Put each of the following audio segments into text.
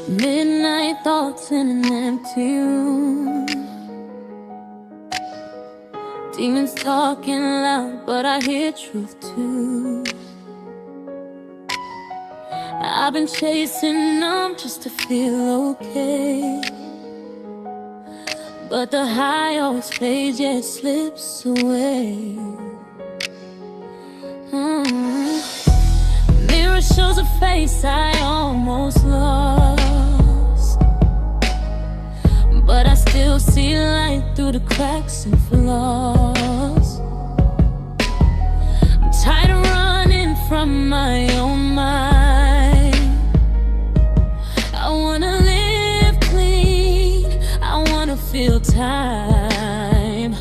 Midnight thoughts in an empty room. Demons talking loud, but I hear truth too. I've been chasing them just to feel okay, but the high always fades, yet slips away. Mirror shows a face I almost lost, but I still see light through the cracks and flaws. I'm tired of running from my own mind. I wanna live clean, I wanna feel time.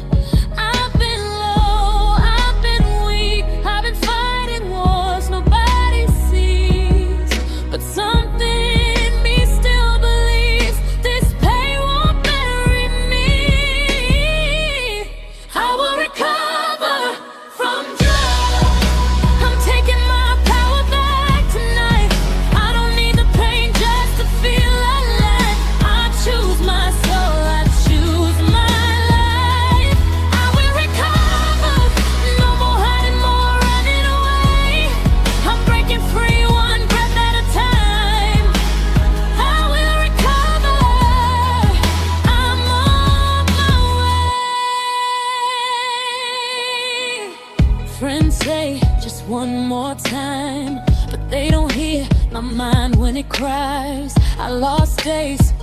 I've been low, I've been weak, I've been fighting wars nobody sees, but something in me still believes this pain won't bury me. I will recover from drugs. I'm taking my power back tonight. I don't need the pain just to feel alive. I choose my soul, I choose my life. I will recover. No more hiding, more running away. I'm breaking free one breath at a time. I will recover. I'm on my way. Friends say just one more time, but they don't hear my mind when it cries. I lost days,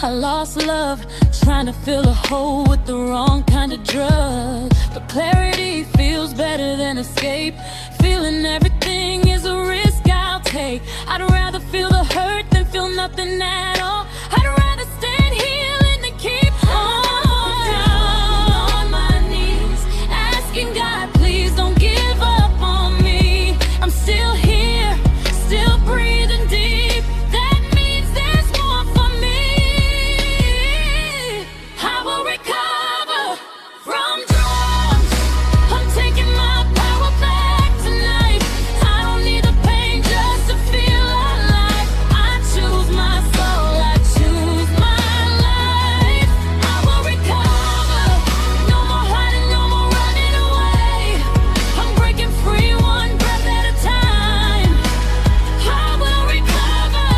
I lost love, trying to fill a hole with the wrong kind of drug. But clarity feels better than escape. Feeling everything is a risk I'll take. I'd rather feel the hurt than feel nothing at all. I'd rather stand healing than keep on down on my knees, asking God, please don't give up on me. I'm still here, still breathing deep. That means there's more for me. I will recover from drugs. I'm taking my power back tonight. I don't need the pain just to feel alive. I choose my soul, I choose my life. I will recover. No more hiding, no more running away. I'm breaking free one breath at a time. I will recover.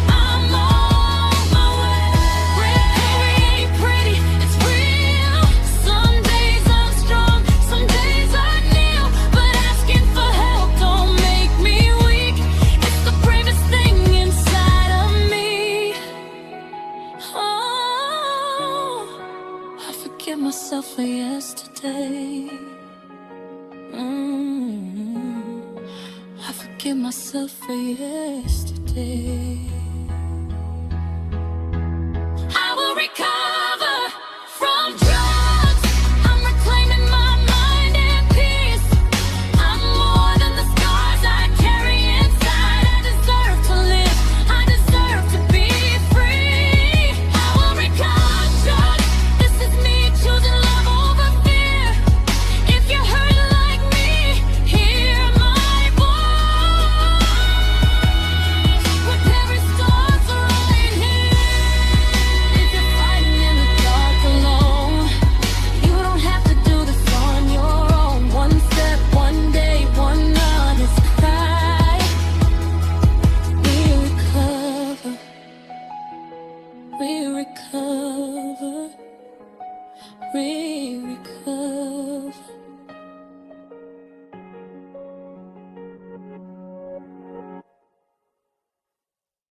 I'm on my way. Recovery ain't pretty, it's real. Some days I'm strong, some days I kneel, but asking for help don't make me weak. It's the bravest thing inside of me. Oh, I forgive myself for yesterday. I forgive myself for yesterday. I will recover from drugs. I'm reclaiming my mind and peace. I'm more than the scars I carry inside. I deserve to live, I deserve to be free. I will recover. This is me choosing love over fear. If you're hurting like me, hear my voice. Repairing stars right here. If you're fighting in the dark alone, you don't have to do this on your own. One step, one day, one honest cry. We recover. We recover.